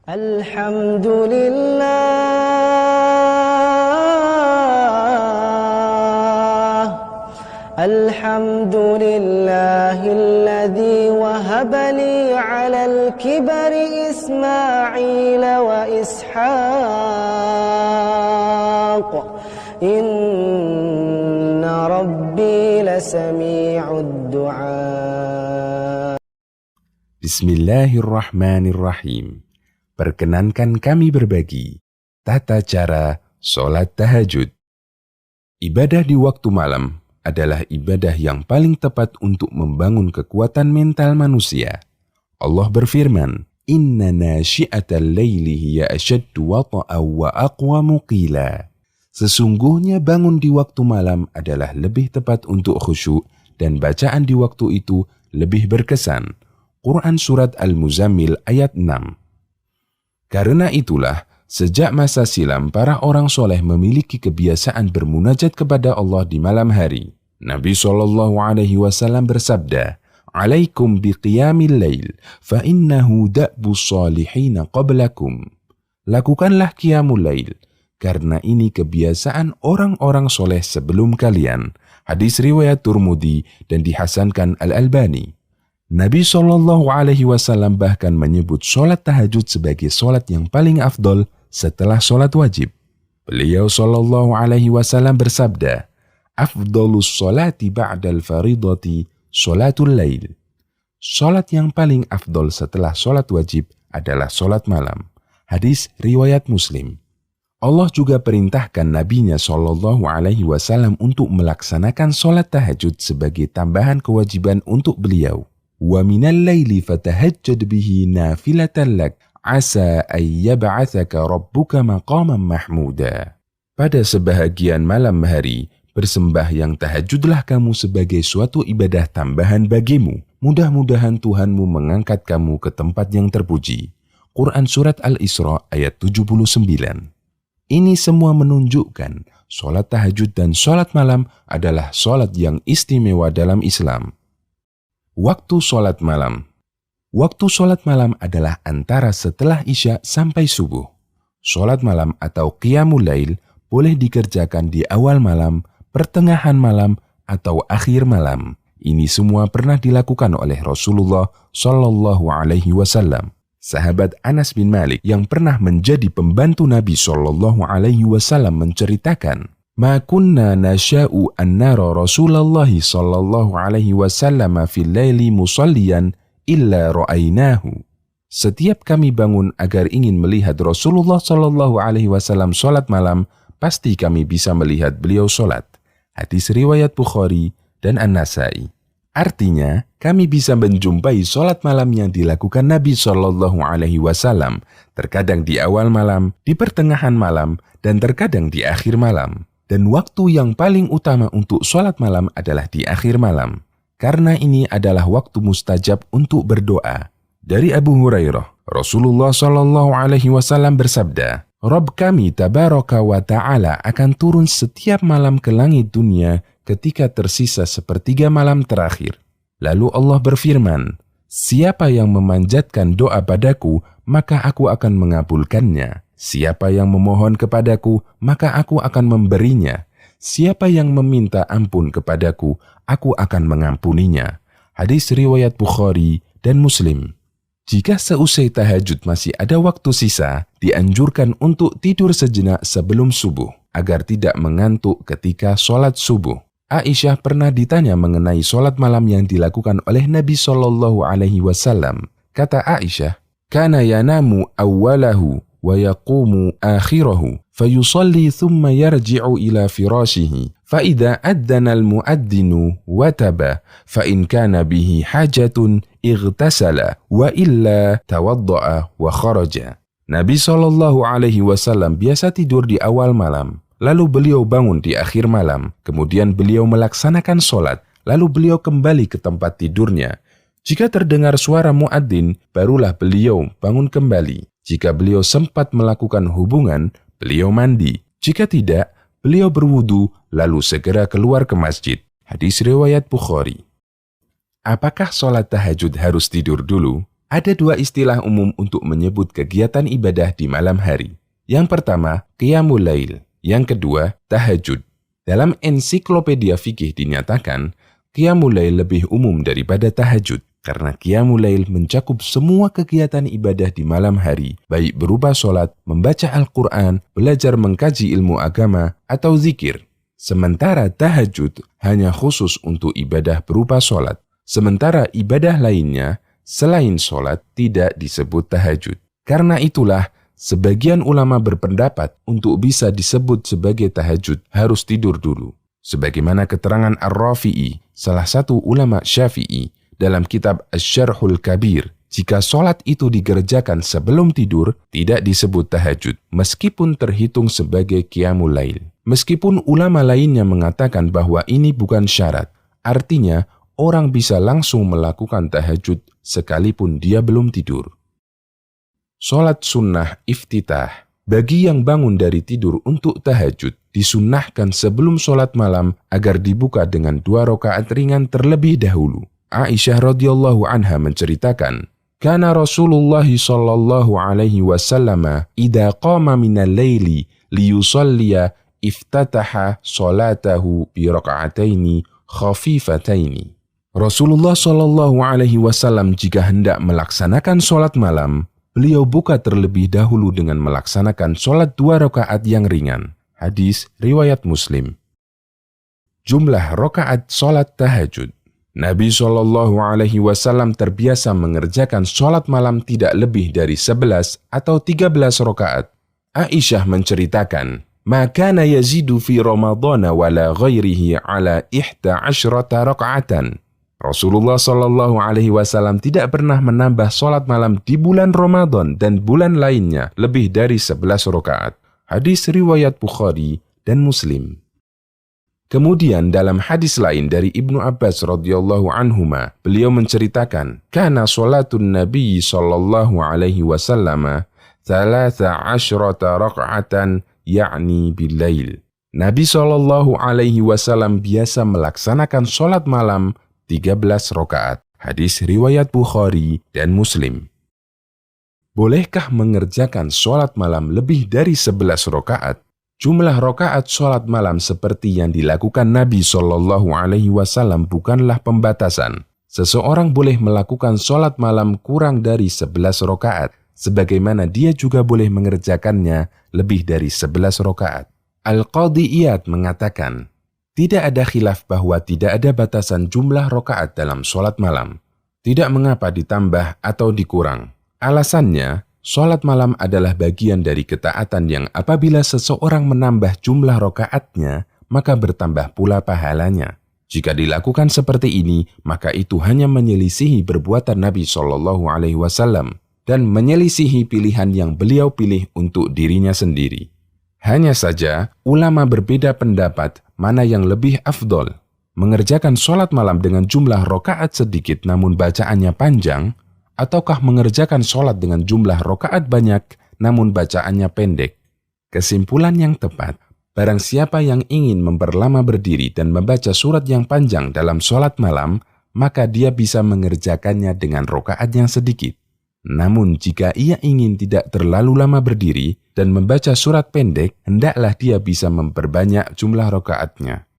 Alhamdulillahilladzi wahaba li 'alal kibari Ismail wa Ishaq. Inna rabbi lasami'ud du'a. Bismillahirrahmanirrahim. Perkenankan kami berbagi tata cara sholat tahajud. Ibadah di waktu malam adalah ibadah yang paling tepat untuk membangun kekuatan mental manusia. Allah berfirman, "Inna nasyi'atal laili hiya asyaddu wata'an wa aqwamu qila." Sesungguhnya bangun di waktu malam adalah lebih tepat untuk khusyuk dan bacaan di waktu itu lebih berkesan. Quran Surat Al-Muzammil ayat 6. Karena itulah, sejak masa silam para orang soleh memiliki kebiasaan bermunajat kepada Allah di malam hari. Nabi SAW bersabda, "Alaikum biqiyamil lail, fa innahu da'bus salihina qablakum." Lakukanlah qiyamul lail, karena ini kebiasaan orang-orang soleh sebelum kalian. Hadis riwayat Turmudi dan dihasankan Al-Albani. Nabi SAW bahkan menyebut sholat tahajud sebagai sholat yang paling afdol setelah sholat wajib. Beliau SAW bersabda, "Afdolus sholati ba'dal faridati sholatul lail." Sholat yang paling afdol setelah sholat wajib adalah sholat malam. Hadis riwayat Muslim. Allah juga perintahkan Nabi-Nya SAW untuk melaksanakan sholat tahajud sebagai tambahan kewajiban untuk beliau. Wa minal laili fatahajjad bihi nafilatan lak asa ay yab'atsaka rabbuka maqaman mahmuda. Pada sebahagian malam hari, bersembahyang tahajudlah kamu sebagai suatu ibadah tambahan bagimu. Mudah-mudahan Tuhanmu mengangkat kamu ke tempat yang terpuji. Quran Surat Al-Isra ayat 79. Ini semua menunjukkan sholat tahajud dan sholat malam adalah sholat yang istimewa dalam Islam. Waktu sholat malam. Waktu sholat malam adalah antara setelah Isya sampai subuh. Sholat malam atau qiyamul lail boleh dikerjakan di awal malam, pertengahan malam, atau akhir malam. Ini semua pernah dilakukan oleh Rasulullah SAW. Sahabat Anas bin Malik yang pernah menjadi pembantu Nabi SAW menceritakan, "Ma kunna nasha'u an nara Rasulullah sallallahu alaihi wasallam fil laili musalliyan illa ra'ainahu." Setiap kami bangun agar ingin melihat Rasulullah sallallahu alaihi wasallam salat malam, pasti kami bisa melihat beliau salat. Hadis riwayat Bukhari dan An-Nasai. Artinya, kami bisa menjumpai salat malam yang dilakukan Nabi sallallahu alaihi wasallam, terkadang di awal malam, di pertengahan malam, dan terkadang di akhir malam. Dan waktu yang paling utama untuk sholat malam adalah di akhir malam. Karena ini adalah waktu mustajab untuk berdoa. Dari Abu Hurairah, Rasulullah SAW bersabda, "Rabb kami tabaraka wa ta'ala akan turun setiap malam ke langit dunia ketika tersisa sepertiga malam terakhir. Lalu Allah berfirman, siapa yang memanjatkan doa padaku, maka aku akan mengabulkannya. Siapa yang memohon kepadaku, maka aku akan memberinya. Siapa yang meminta ampun kepadaku, aku akan mengampuninya." Hadis riwayat Bukhari dan Muslim. Jika seusai tahajud masih ada waktu sisa, dianjurkan untuk tidur sejenak sebelum subuh, agar tidak mengantuk ketika sholat subuh. Aisyah pernah ditanya mengenai sholat malam yang dilakukan oleh Nabi SAW. Kata Aisyah, "Kana yanamu awwalahu wa yaqumu akhirahu fayusalli thumma yarji'u ila firashihi fa idza addana al-mu'addinu wataba fa in kana bihi hajatun ightasala wa illa tawadda'a wa kharaja." Nabi SAW biasa tidur di awal malam, lalu beliau bangun di akhir malam, kemudian beliau melaksanakan sholat, lalu beliau kembali ke tempat tidurnya. Jika terdengar suara muadzin, barulah beliau bangun kembali. Jika beliau sempat melakukan hubungan, beliau mandi. Jika tidak, beliau berwudu lalu segera keluar ke masjid. Hadis riwayat Bukhari. Apakah sholat tahajud harus tidur dulu? Ada dua istilah umum untuk menyebut kegiatan ibadah di malam hari. Yang pertama, qiyamul lail. Yang kedua, tahajud. Dalam ensiklopedia fikih dinyatakan, qiyamul lail lebih umum daripada tahajud, karena qiyamul lail mencakup semua kegiatan ibadah di malam hari, baik berupa sholat, membaca Al-Quran, belajar mengkaji ilmu agama, atau zikir. Sementara tahajud hanya khusus untuk ibadah berupa sholat. Sementara ibadah lainnya, selain sholat, tidak disebut tahajud. Karena itulah, sebagian ulama berpendapat untuk bisa disebut sebagai tahajud harus tidur dulu. Sebagaimana keterangan Ar-Rafi'i, salah satu ulama Syafi'i, dalam kitab Asy-Syarhul Kabir, jika sholat itu digerjakan sebelum tidur, tidak disebut tahajud, meskipun terhitung sebagai qiyamul lail. Meskipun ulama lainnya mengatakan bahwa ini bukan syarat, artinya orang bisa langsung melakukan tahajud sekalipun dia belum tidur. Sholat sunnah iftitah. Bagi yang bangun dari tidur untuk tahajud, disunnahkan sebelum sholat malam agar dibuka dengan 2 rakaat ringan terlebih dahulu. Aisyah radhiyallahu anha menceritakan, "Kana Rasulullah sallallahu alaihi wasallam idza qama minal laili liyusalliya iftataha salatahu bi raka'ataini khafifataini." Rasulullah sallallahu alaihi wasallam jika hendak melaksanakan sholat malam, beliau buka terlebih dahulu dengan melaksanakan sholat 2 rakaat yang ringan. Hadis riwayat Muslim. Jumlah rakaat sholat tahajud. Nabi Shallallahu Alaihi Wasallam terbiasa mengerjakan sholat malam tidak lebih dari 11 atau 13 rakaat. Aisyah menceritakan, "Makana yazidu fi Ramadhan wala ghairihi ala 11 rakaatan." Rasulullah Shallallahu Alaihi Wasallam tidak pernah menambah sholat malam di bulan Ramadan dan bulan lainnya lebih dari 11 rakaat. Hadis riwayat Bukhari dan Muslim. Kemudian dalam hadis lain dari Ibnu Abbas radhiyallahu anhuma, beliau menceritakan, "Kana sholatun Nabi sallallahu alaihi wasallam 13 raka'atan yakni bil-lail." Nabi sallallahu alaihi wasallam biasa melaksanakan sholat malam 13 rakaat. Hadis riwayat Bukhari dan Muslim. Bolehkah mengerjakan sholat malam lebih dari 11 rakaat? Jumlah rakaat sholat malam seperti yang dilakukan Nabi Shallallahu Alaihi Wasallam bukanlah pembatasan. Seseorang boleh melakukan sholat malam kurang dari 11 rakaat, sebagaimana dia juga boleh mengerjakannya lebih dari 11 rakaat. Al-Qadhi Iyad mengatakan, tidak ada khilaf bahwa tidak ada batasan jumlah rakaat dalam sholat malam. Tidak mengapa ditambah atau dikurang. Alasannya, sholat malam adalah bagian dari ketaatan yang apabila seseorang menambah jumlah rakaatnya, maka bertambah pula pahalanya. Jika dilakukan seperti ini, maka itu hanya menyelisihi perbuatan Nabi Shallallahu Alaihi Wasallam dan menyelisihi pilihan yang beliau pilih untuk dirinya sendiri. Hanya saja, ulama berbeda pendapat mana yang lebih afdol, mengerjakan sholat malam dengan jumlah rakaat sedikit namun bacaannya panjang, ataukah mengerjakan sholat dengan jumlah rakaat banyak namun bacaannya pendek. Kesimpulan yang tepat, barang siapa yang ingin memperlama berdiri dan membaca surat yang panjang dalam sholat malam, maka dia bisa mengerjakannya dengan rakaat yang sedikit. Namun jika ia ingin tidak terlalu lama berdiri dan membaca surat pendek, hendaklah dia bisa memperbanyak jumlah rakaatnya.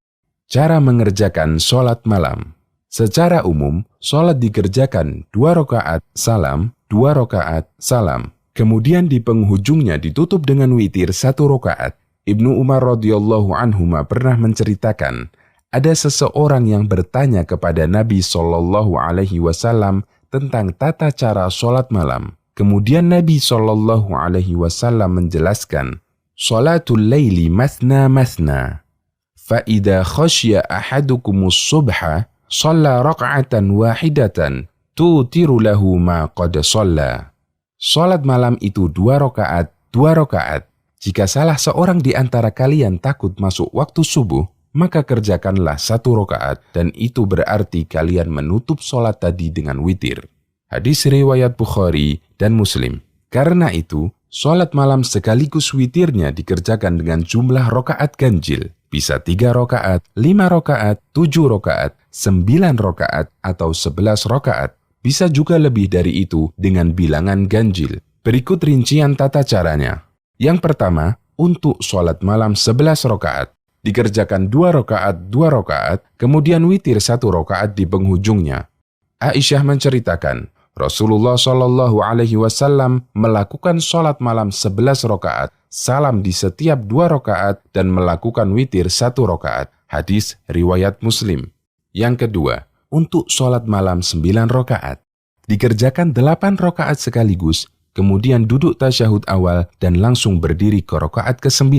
Cara mengerjakan sholat malam. Secara umum, sholat dikerjakan 2 rakaat salam, 2 rakaat salam. Kemudian di penghujungnya ditutup dengan witir 1 rakaat. Ibnu Umar radhiyallahu anhuma pernah menceritakan, ada seseorang yang bertanya kepada Nabi Shallallahu Alaihi Wasallam tentang tata cara sholat malam. Kemudian Nabi Shallallahu Alaihi Wasallam menjelaskan, "Sholatul laili mathna mathna. Fa'idha khasya ahadukumus subha, shalla raka'atan wahidatan, tutiru lahu ma qad shalla." Sholat malam itu 2 rakaat, 2 rakaat. Jika salah seorang di antara kalian takut masuk waktu subuh, maka kerjakanlah 1 rakaat dan itu berarti kalian menutup sholat tadi dengan witir. Hadis riwayat Bukhari dan Muslim. Karena itu, sholat malam sekaligus witirnya dikerjakan dengan jumlah rakaat ganjil. Bisa 3 rakaat, 5 rakaat, 7 rakaat, 9 rakaat, atau 11 rakaat. Bisa juga lebih dari itu dengan bilangan ganjil. Berikut rincian tata caranya. Yang pertama, untuk sholat malam 11 rakaat. Dikerjakan 2 rakaat, kemudian witir 1 rakaat di penghujungnya. Aisyah menceritakan, Rasulullah SAW melakukan sholat malam 11 rakaat, salam di setiap 2 rakaat, dan melakukan witir 1 rakaat. Hadis riwayat Muslim. Yang kedua, untuk sholat malam 9 rakaat. Dikerjakan 8 rakaat sekaligus, kemudian duduk tasyahud awal dan langsung berdiri ke rakaat ke-9,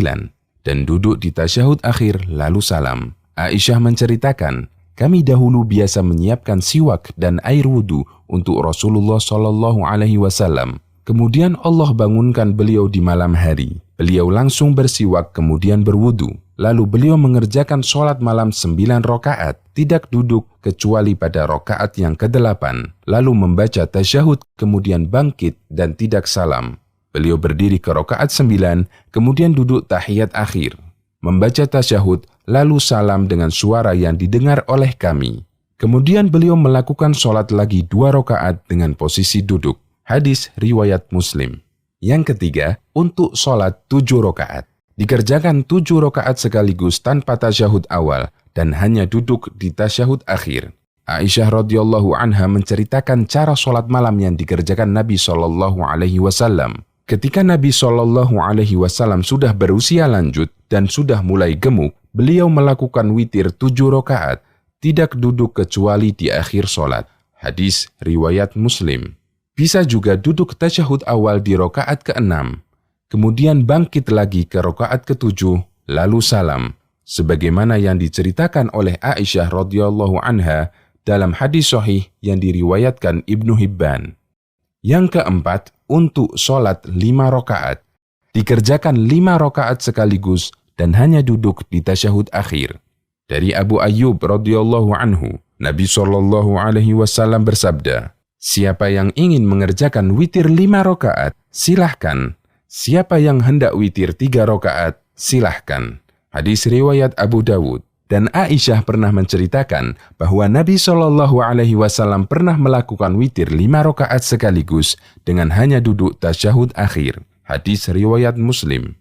dan duduk di tasyahud akhir lalu salam. Aisyah menceritakan, kami dahulu biasa menyiapkan siwak dan air wudhu untuk Rasulullah SAW. Kemudian Allah bangunkan beliau di malam hari. Beliau langsung bersiwak kemudian berwudhu. Lalu beliau mengerjakan sholat malam 9 rakaat, tidak duduk kecuali pada rakaat yang ke-8. Lalu membaca tasyahud, kemudian bangkit dan tidak salam. Beliau berdiri ke rakaat 9, kemudian duduk tahiyat akhir. Membaca tasyahud, lalu salam dengan suara yang didengar oleh kami. Kemudian beliau melakukan sholat lagi 2 rakaat dengan posisi duduk. Hadis riwayat Muslim. Yang ketiga, untuk sholat 7 rakaat. Dikerjakan 7 rakaat sekaligus tanpa tasyahud awal dan hanya duduk di tasyahud akhir. Aisyah radhiyallahu anha menceritakan cara sholat malam yang dikerjakan Nabi SAW. Ketika Nabi SAW sudah berusia lanjut dan sudah mulai gemuk, beliau melakukan witir 7 rakaat, tidak duduk kecuali di akhir sholat. Hadis riwayat Muslim. Bisa juga duduk tasyahud awal di rakaat ke-6, kemudian bangkit lagi ke rakaat ke-7, lalu salam, sebagaimana yang diceritakan oleh Aisyah radhiyallahu anha dalam hadis sahih yang diriwayatkan Ibnu Hibban. Yang keempat, untuk sholat 5 rakaat. Dikerjakan 5 rakaat sekaligus dan hanya duduk di tasyahud akhir. Dari Abu Ayyub radhiyallahu anhu, Nabi SAW bersabda, siapa yang ingin mengerjakan witir 5 rakaat, silahkan. Siapa yang hendak witir 3 rakaat, silahkan. Hadis riwayat Abu Dawud. Dan Aisyah pernah menceritakan bahwa Nabi SAW pernah melakukan witir 5 rakaat sekaligus dengan hanya duduk tasyahud akhir. Hadis riwayat Muslim.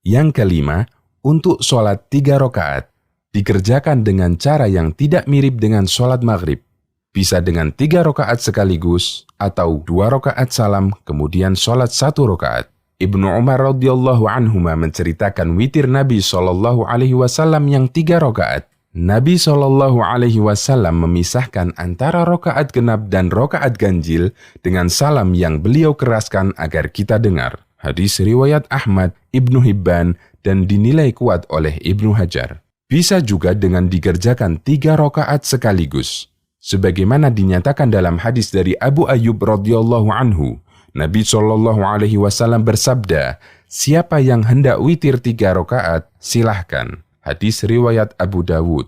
Yang kelima, untuk sholat 3 rakaat. Dikerjakan dengan cara yang tidak mirip dengan sholat maghrib. Bisa dengan 3 rakaat sekaligus atau 2 rakaat salam kemudian sholat 1 rakaat. Ibnu Umar radhiyallahu anhuma menceritakan witir Nabi SAW yang 3 rakaat. Nabi SAW memisahkan antara rakaat genap dan rakaat ganjil dengan salam yang beliau keraskan agar kita dengar. Hadis riwayat Ahmad, Ibnu Hibban, dan dinilai kuat oleh Ibnu Hajar. Bisa juga dengan dikerjakan 3 rakaat sekaligus. Sebagaimana dinyatakan dalam hadis dari Abu Ayyub radhiyallahu anhu, Nabi SAW bersabda, siapa yang hendak witir 3 rakaat, silahkan. Hadis riwayat Abu Dawud.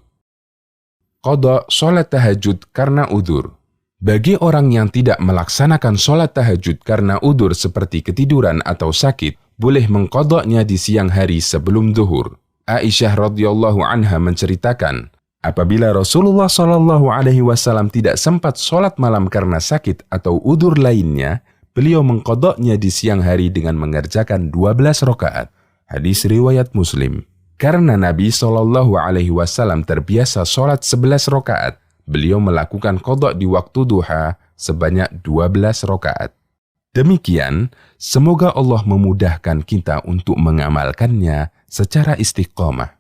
Qadha sholat tahajud karena udzur. Bagi orang yang tidak melaksanakan sholat tahajud karena udzur seperti ketiduran atau sakit, boleh mengqadhanya di siang hari sebelum zuhur. Aisyah radhiyallahu anha menceritakan, apabila Rasulullah SAW tidak sempat sholat malam karena sakit atau udzur lainnya, beliau mengqadhanya di siang hari dengan mengerjakan 12 rakaat. Hadis riwayat Muslim. Karena Nabi SAW terbiasa sholat 11 rakaat, beliau melakukan qadha di waktu duha sebanyak 12 rakaat. Demikian, semoga Allah memudahkan kita untuk mengamalkannya secara istiqomah.